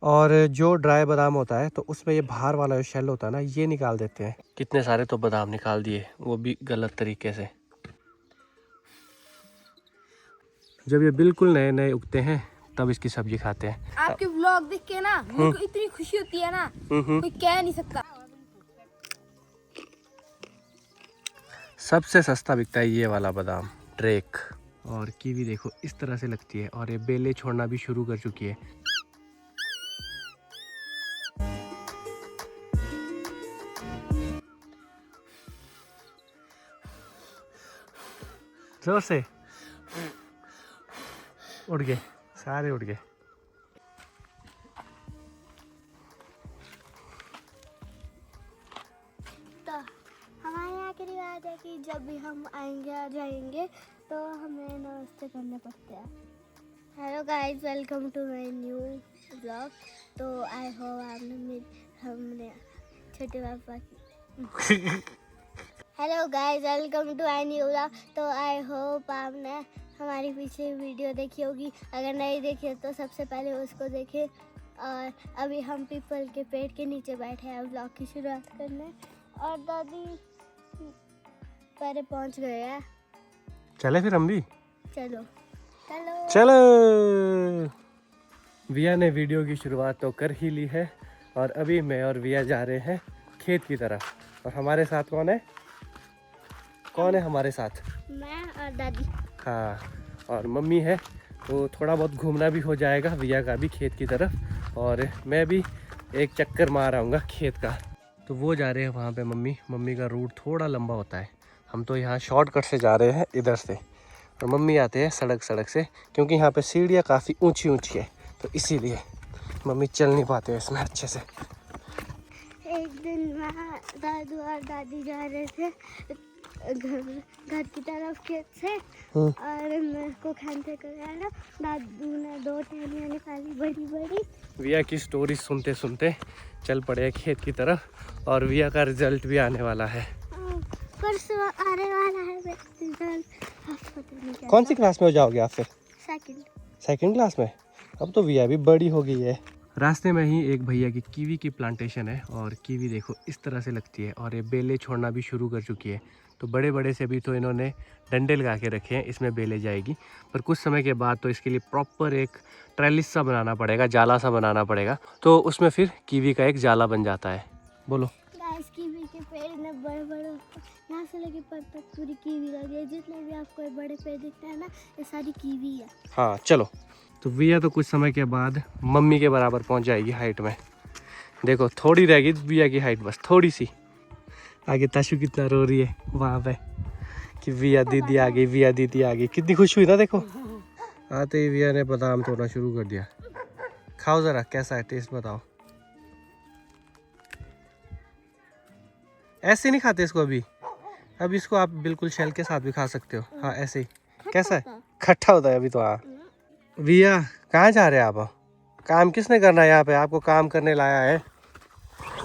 और जो ड्राई बादाम होता है तो उसमें ये बाहर वाला जो शेल होता है ना, ये निकाल देते हैं। कितने सारे तो बादाम निकाल दिए, वो भी गलत तरीके से। जब ये बिल्कुल नए नए उगते हैं तब इसकी सब्जी खाते हैं। आपके व्लॉग देख के ना मेरे को इतनी खुशी होती है ना, कोई कह नहीं सकता। सबसे सस्ता बिकता है ये वाला बादाम, ड्रेक। और कीवी देखो इस तरह से लगती है और ये बेले छोड़ना भी शुरू कर चुकी है। जोर से उड़ गए, सारे उड़ गए। तो हमारे यहाँ की रिवाज है कि जब भी हम आएंगे या जाएंगे तो हमें नमस्ते करने पड़ते हैं। Hello guys, welcome to my new blog. तो आई होप आपने हमने छोटे पापा की hello guys, welcome to my new blog. तो आई होप आपने हमारी पीछे वीडियो देखी होगी, अगर नहीं देखी तो सबसे पहले उसको देखें। और अभी हम पीपल के पेड़ के नीचे बैठे हैं ब्लॉग की शुरुआत करने, और दादी पहले पहुंच गए हैं। चले फिर हम भी, चलो चलो चलो। विया ने वीडियो की शुरुआत तो कर ही ली है और अभी मैं और विया जा रहे हैं खेत की तरफ। और हमारे साथ कौन है? कौन है हमारे साथ? मैं और दादी। हाँ, और मम्मी है, तो थोड़ा बहुत घूमना भी हो जाएगा विया का भी खेत की तरफ, और मैं भी एक चक्कर मार आऊँगा खेत का। तो वो जा रहे हैं वहाँ पे मम्मी का रूट थोड़ा लंबा होता है, हम तो यहाँ शॉर्टकट से जा रहे हैं इधर से, और मम्मी आते हैं सड़क से, क्योंकि यहाँ पे सीढ़ियाँ काफ़ी ऊंची है, तो इसीलिए मम्मी चल नहीं पाते इसमें अच्छे से। एक दिन मैं दादू और दादी जा रहे थे घर की तरफ खेत से, और मेरे को खाने को आया। दादू ने 2 टहनियाँ निकाली बड़ी बड़ी। विया की स्टोरी सुनते सुनते चल पड़े खेत की तरफ, और विया का रिजल्ट भी आने वाला है। परसों आने वाला है रिजल्ट। कौन सी क्लास में हो जाओगे आप फिर? सेकंड क्लास में। अब तो विया भी बड़ी हो गई है। रास्ते में ही एक भैया की कीवी की प्लांटेशन है, और कीवी देखो इस तरह से लगती है, और ये बेले छोड़ना भी शुरू कर चुकी है। तो बड़े बड़े से भी तो इन्होंने डंडे लगा के रखे हैं, इसमें बेले जाएगी, पर कुछ समय के बाद तो इसके लिए प्रॉपर एक ट्रेलिस सा बनाना पड़ेगा, जाला सा बनाना पड़ेगा, तो उसमें फिर कीवी का एक जाला बन जाता है। बोलो। कीवी के पेड़ ने बड़े बड़े यहाँ से लेके पर तक पूरी कीवी लगी है। जितने भी आपको बड़े पेड़ दिखते हैं ना, ये सारी कीवी है। हाँ चलो। तो विया तो कुछ समय के बाद मम्मी के बराबर पहुंच जाएगी हाइट में। देखो थोड़ी रह गई विया की हाइट, बस थोड़ी सी। आगे ताशु कितना रो रही है वहाँ पे कि विया दीदी आ गई, विया दीदी आ गई। कितनी खुश हुई ना, देखो आते ही विया ने बादाम तोड़ना शुरू कर दिया। खाओ जरा, कैसा है टेस्ट बताओ। ऐसे नहीं खाते इसको अभी इसको आप बिल्कुल शेल के साथ भी खा सकते हो। हाँ ऐसे ही। कैसा है? खट्टा होता है अभी तो। हाँ विया, कहाँ जा रहे हैं आप? काम किसने करना है यहाँ पे? आपको काम करने लाया है,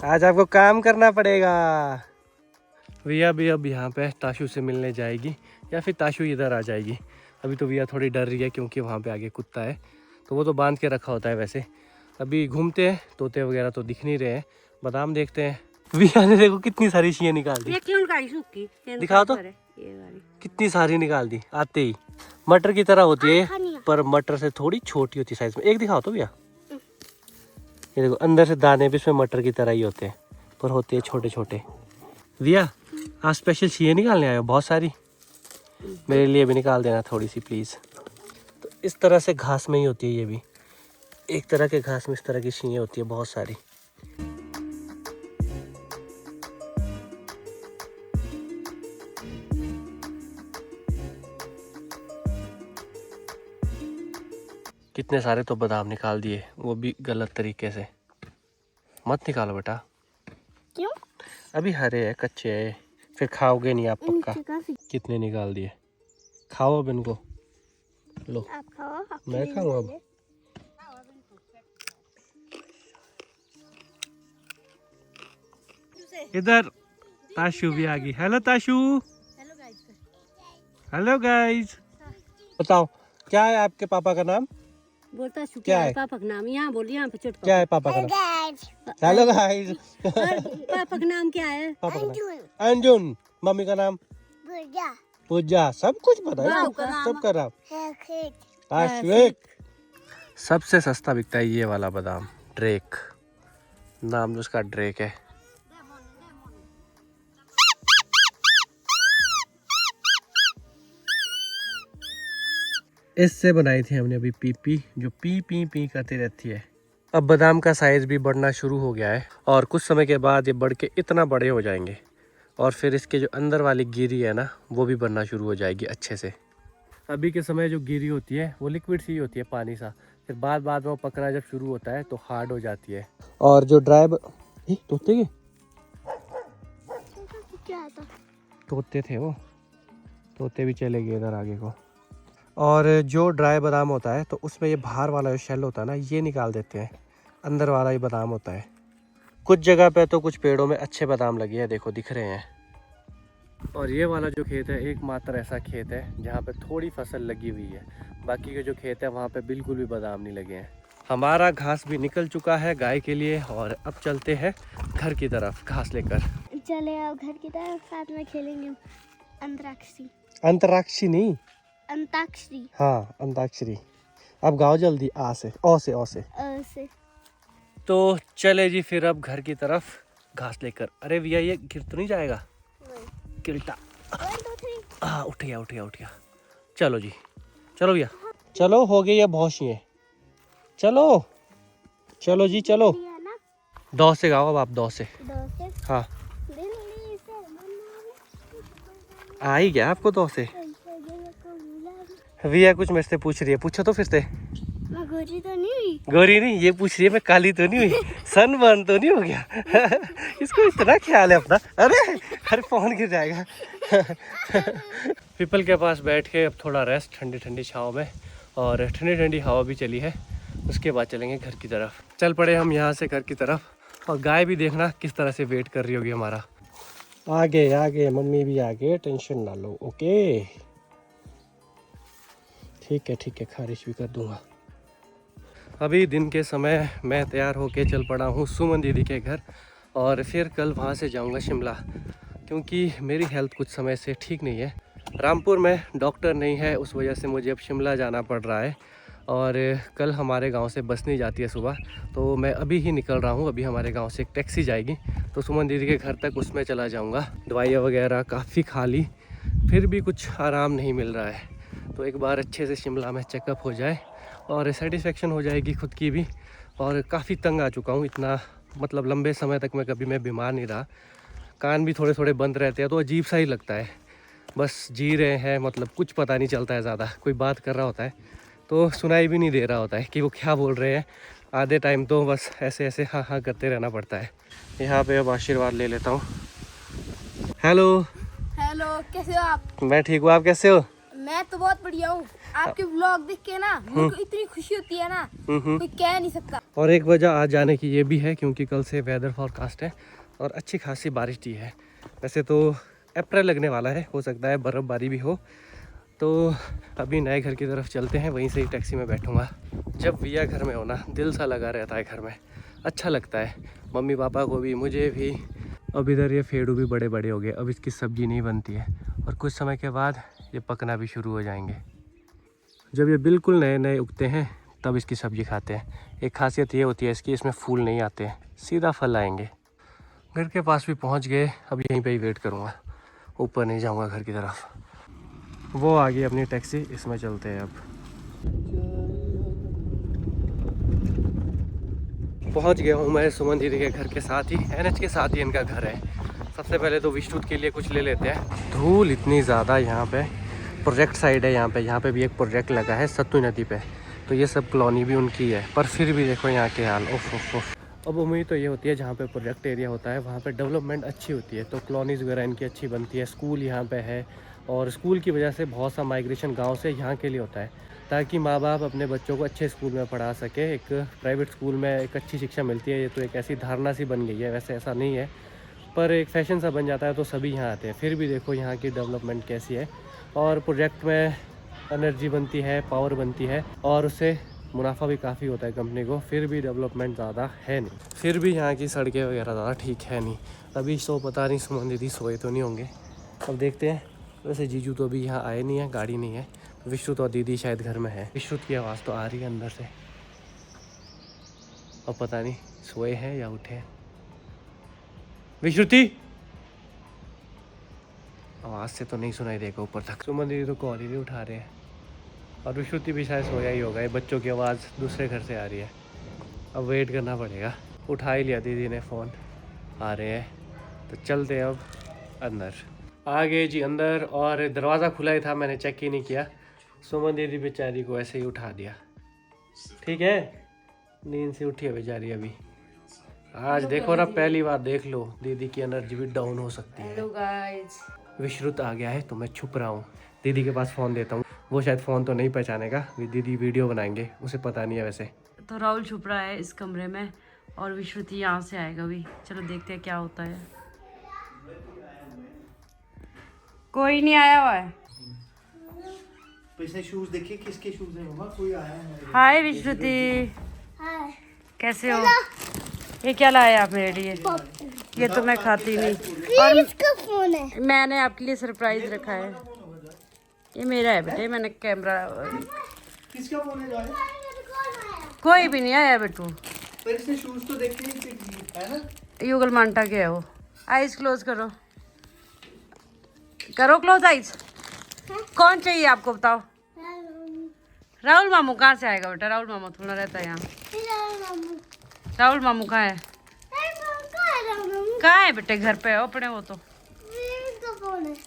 आज आपको काम करना पड़ेगा। विया भी अब यहाँ पे ताशु से मिलने जाएगी, या फिर ताशु इधर आ जाएगी। अभी तो विया थोड़ी डर रही है, क्योंकि वहाँ पे आगे कुत्ता है, तो वो तो बांध के रखा होता है। वैसे अभी घूमते हैं, तोते वगैरह तो दिख नहीं रहे हैं, बादाम देखते हैं। विया ने देखो कितनी सारी चीजें निकाल दी। दिखाओ तो, कितनी सारी निकाल दी आते ही। मटर की तरह होती है, पर मटर से थोड़ी छोटी होती है साइज में। एक दिखाओ तो भैया, ये देखो अंदर से दाने भी इसमें मटर की तरह ही होते हैं, पर होते हैं छोटे छोटे। विया, आज स्पेशल चीज़ें निकालने आए हो बहुत सारी, मेरे लिए भी निकाल देना थोड़ी सी प्लीज़। तो इस तरह से घास में ही होती है ये भी, एक तरह के घास में इस तरह की चीज़ें होती है बहुत सारी। कितने सारे तो बादाम निकाल दिए, वो भी गलत तरीके से। मत निकालो बेटा। क्यों? अभी हरे है, कच्चे है, फिर खाओगे नहीं आप पक्का। कितने निकाल दिए, खाओ अब इनको। लो आप खाओ, मैं खाऊं अब। इधर ताशु भी आ गई। हेलो ताशु। Hello guys. बताओ क्या है आपके पापा का नाम? बोलता क्या शुक्रिया है? पापा का नाम यहाँ बोल यहाँ पे चुट क्या है पापा का नाम? Hello guys. पापा का नाम क्या है? पापा का नाम अंजुन। मम्मी का नाम पूजा। सब कुछ पता है बाप सबका का सबका नाम आशिक। सबसे सस्ता बिकता है ये वाला बादाम, ड्रेक नाम उसका ड्रेक है। इससे बनाई थी हमने अभी पीपी, जो पी पी पी करती रहती है। अब बादाम का साइज भी बढ़ना शुरू हो गया है और कुछ समय के बाद ये बढ़ के इतना बड़े हो जाएंगे और फिर इसके जो अंदर वाली गिरी है ना वो भी बनना शुरू हो जाएगी अच्छे से। अभी के समय जो गिरी होती है वो लिक्विड सी होती है, पानी सा, फिर बाद में वो पकना जब शुरू होता है तो हार्ड हो जाती है। और जो ड्राई तोते के तोते थे वो, तोते भी चले गए इधर आगे को। और जो ड्राई बादाम होता है तो उसमें ये बाहर वाला जो शेल होता है ना ये निकाल देते हैं, अंदर वाला ही बादाम होता है। कुछ जगह पे तो कुछ पेड़ों में अच्छे बादाम लगे हैं, देखो दिख रहे हैं। और ये वाला जो खेत है एकमात्र ऐसा खेत है जहाँ पे थोड़ी फसल लगी हुई है, बाकी के जो खेत है वहाँ पे बिल्कुल भी बादाम नहीं लगे हैं। हमारा घास भी निकल चुका है गाय के लिए और अब चलते हैं घर की तरफ घास लेकर। चले अब घर की तरफ, साथ में खेलेंगे अंतराक्षरी। अंतराक्षरी नहीं, अंताक्षरी। हाँ अंताक्षरी। अब गाओ जल्दी आ से ओ से ओ से। तो चले जी फिर अब घर की तरफ घास लेकर। अरे भैया ये गिर तो नहीं जाएगा? गिरता। हाँ उठ गया उठ गया उठ गया। चलो जी चलो भैया चलो, हो गई है बहुत ही। चलो चलो जी चलो। दो से गाओ अब आप, दो से। हाँ आ ही गया आपको दो से। भैया कुछ मेरे से पूछ रही है, पूछो तो फिर से। मैं गोरी तो नहीं हुई? गोरी नहीं, ये पूछ रही है मैं काली तो नहीं हुई, सनबर्न तो नहीं हो गया? इसको इतना ख्याल है अपना। अरे फोन गिर जाएगा। पीपल के पास बैठ के अब थोड़ा रेस्ट, ठंडी ठंडी छाँव में, और ठंडी ठंडी हवा भी चली है। उसके बाद चलेंगे घर की तरफ। चल पड़े हम यहाँ से घर की तरफ। और गाय भी देखना किस तरह से वेट कर रही होगी हमारा। आगे आगे मम्मी भी आगे, टेंशन ना लो। ओके ठीक है खारिश भी कर दूंगा। अभी दिन के समय मैं तैयार होके चल पड़ा हूँ सुमन दीदी के घर, और फिर कल वहाँ से जाऊँगा शिमला, क्योंकि मेरी हेल्थ कुछ समय से ठीक नहीं है। रामपुर में डॉक्टर नहीं है, उस वजह से मुझे अब शिमला जाना पड़ रहा है। और कल हमारे गांव से बस नहीं जाती है सुबह, तो मैं अभी ही निकल रहा हूँ। अभी हमारे गांव से एक टैक्सी जाएगी तो सुमन दीदी के घर तक उसमें चला जाऊँगा। दवाइयाँ वगैरह काफ़ी खा ली, फिर भी कुछ आराम नहीं मिल रहा है। तो एक बार अच्छे से शिमला में चेकअप हो जाए और सेटिस्फेक्शन हो जाएगी खुद की भी। और काफ़ी तंग आ चुका हूँ, इतना मतलब लंबे समय तक मैं बीमार नहीं रहा। कान भी थोड़े थोड़े बंद रहते हैं तो अजीब सा ही लगता है, बस जी रहे हैं, मतलब कुछ पता नहीं चलता है ज़्यादा। कोई बात कर रहा होता है तो सुनाई भी नहीं दे रहा होता है कि वो क्या बोल रहे हैं। आधे टाइम तो बस ऐसे ऐसे हाँ हाँ करते रहना पड़ता है। यहाँ पे अब आशीर्वाद ले लेता हूँ। हेलो कैसे हो आप? मैं ठीक हूँ, आप कैसे हो? मैं तो बहुत बढ़िया हूँ। आपके व्लॉग देख के ना मुझे इतनी खुशी होती है ना, कोई कह नहीं सकता। और एक वजह आज जाने की ये भी है क्योंकि कल से वेदर फोरकास्ट है और अच्छी खासी बारिश भी है। वैसे तो अप्रैल लगने वाला है, हो सकता है बर्फ़बारी भी हो। तो अभी नए घर की तरफ चलते हैं, वहीं से ही टैक्सी में बैठूँगा। जब भैया घर में हो ना दिल सा लगा रहता है, घर में अच्छा लगता है, मम्मी पापा को भी मुझे भी। अब इधर ये फेड़ू भी बड़े बड़े हो गए, अब इसकी सब्ज़ी नहीं बनती है और कुछ समय के बाद ये पकना भी शुरू हो जाएंगे। जब ये बिल्कुल नए नए उगते हैं तब इसकी सब्ज़ी खाते हैं। एक खासियत ये होती है इसकी, इसमें फूल नहीं आते हैं, सीधा फल आएंगे। घर के पास भी पहुंच गए, अब यहीं पे ही वेट करूंगा, ऊपर नहीं जाऊंगा घर की तरफ। वो आ गई अपनी टैक्सी, इसमें चलते हैं। अब पहुंच गया हूँ मैं सुमन दीदी के घर के साथ ही, NH के साथ ही इनका घर है। सबसे पहले तो विष्णु के लिए कुछ ले लेते हैं। धूल इतनी ज़्यादा यहाँ पे, प्रोजेक्ट साइड है यहाँ पे भी एक प्रोजेक्ट लगा है सत्तू नदी पे, तो ये सब कॉलोनी भी उनकी है। पर फिर भी देखो यहाँ के हाल, ओफ। अब उम्मीद तो ये होती है जहाँ पे प्रोजेक्ट एरिया होता है वहाँ पे डेवलपमेंट अच्छी होती है, तो कॉलोनीज़ वगैरह इनकी अच्छी बनती है। स्कूल यहाँ पे है और स्कूल की वजह से बहुत सा माइग्रेशन गाँव से यहाँ के लिए होता है, ताकि माँ बाप अपने बच्चों को अच्छे स्कूल में पढ़ा सके। एक प्राइवेट स्कूल में एक अच्छी शिक्षा मिलती है, ये तो एक ऐसी धारणा सी बन गई है, वैसे ऐसा नहीं है पर एक फैशन सा बन जाता है तो सभी यहाँ आते हैं। फिर भी देखो यहाँ की डेवलपमेंट कैसी है, और प्रोजेक्ट में एनर्जी बनती है, पावर बनती है और उससे मुनाफा भी काफ़ी होता है कंपनी को, फिर भी डेवलपमेंट ज़्यादा है नहीं, फिर भी यहाँ की सड़कें वगैरह ज़्यादा ठीक है नहीं। अभी पता नहीं सुमन दीदी सोए तो नहीं होंगे, अब देखते हैं। वैसे जीजू तो अभी यहाँ आए नहीं है, गाड़ी नहीं है। विश्रुत और दीदी शायद घर में है। विश्रुत की आवाज़ तो आ रही है अंदर से, और पता नहीं सोए हैं या उठे हैं। विश्रुति, आवाज़ से तो नहीं सुनाई देगा ऊपर तक। सुमन दीदी तो कॉल ही नहीं उठा रहे हैं, और विश्रुति भी शायद सोया ही होगा। ये बच्चों की आवाज़ दूसरे घर से आ रही है, अब वेट करना पड़ेगा। उठा ही लिया दीदी ने फ़ोन, आ रहे हैं तो चलते हैं अब अंदर। आ गए जी अंदर, और दरवाज़ा खुला ही था, मैंने चेक ही नहीं किया। सुमन दीदी बेचारी को ऐसे ही उठा दिया। ठीक है, नींद से उठी है बेचारी अभी। आज देखो ना, पहली बार देख लो, दीदी की एनर्जी भी डाउन हो सकती है। हेलो गाइस, विश्रुत आ गया है तो मैं छुप रहा हूँ। दीदी के पास फ़ोन देता हूँ, वो शायद फ़ोन तो नहीं पहचानेगा। दीदी वीडियो बनाएंगे, उसे पता नहीं है वैसे। तो राहुल छुप रहा है इस कमरे में, और विश्रुति यहाँ से आएगा भी। चलो देखते हैं क्या होता है। कोई नहीं आया हुआ है। पिछले शूज देखिए, किसके शूज हैं मम्मा? कोई आया है? हाय विश्रुति, हाय, कैसे हो? ये क्या लाया आप मेरे लिए? ये तो मैं खाती नहीं। और इसका फोन है। मैंने आपके लिए सरप्राइज रखा है। ये मेरा है बेटे, मैंने कैमरा। किसका फोन है जॉय? कोई भी नहीं आया बेटू। पर इसने शूज तो देखे ही है ना? युगल मांटा के है वो। आइज क्लोज करो, करो क्लोज आइज। कौन चाहिए आपको बताओ? राहुल मामू कहाँ से आएगा बेटा? राहुल मामू थोड़ा रहता है यहाँ। राहुल मामू कहाँ है? कहाँ है बेटे? घर पे है अपने वो तो।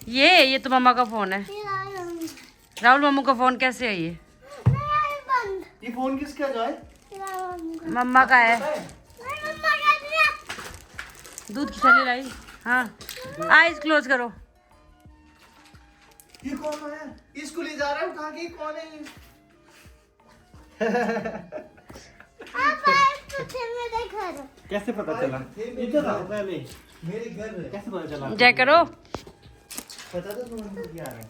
ये तो मम्मा का फोन है। राहुल मामू का फोन कैसे है ये? ये फोन किसका जॉय? मम्मा का है। दूध की थैली लाई। हाँ, आइज क्लोज करो। ये कौन है? इसको ले जा रहा है उठा के, कौन है ये? कैसे पता चला? इधर आओ पहले, मेरे घर में कैसे पता चला? जय करो। पता था तुम्हें क्या आ रहा है?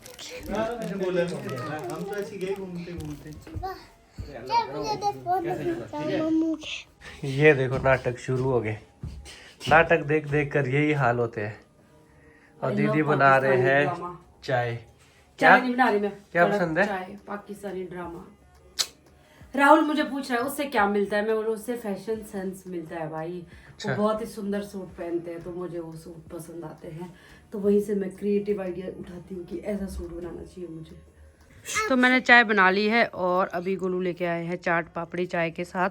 मैंने बोला हम तो ऐसे गए घूमते घूमते। ये देखो, नाटक शुरू हो गए। नाटक देख देख कर यही हाल होते हैं। और दीदी बना रहे हैं चाय। क्या नहीं बना रही मैं। क्या पसंद है? चाय, पाकिस्तानी ड्रामा। राहुल मुझे पूछ रहा है उससे क्या मिलता है। मैं बोलूँ उससे फैशन सेंस मिलता है भाई। वो बहुत ही सुंदर सूट पहनते हैं, तो मुझे वो सूट पसंद आते हैं। तो वहीं से मैं क्रिएटिव आइडिया उठाती हूँ कि ऐसा सूट बनाना चाहिए मुझे। तो मैंने चाय बना ली है, और अभी गोलू लेके आए हैं चाट पापड़ी चाय के साथ।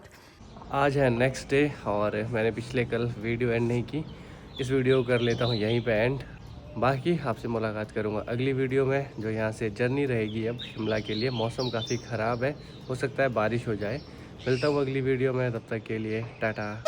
आज है नेक्स्ट डे, और मैंने पिछले कल वीडियो एंड नहीं की। इस वीडियो को कर लेता हूँ यहीं पे एंड। बाकी आपसे मुलाकात करूँगा अगली वीडियो में, जो यहाँ से जर्नी रहेगी अब शिमला के लिए। मौसम काफ़ी ख़राब है, हो सकता है बारिश हो जाए। मिलता हूँ अगली वीडियो में, तब तक के लिए टाटा।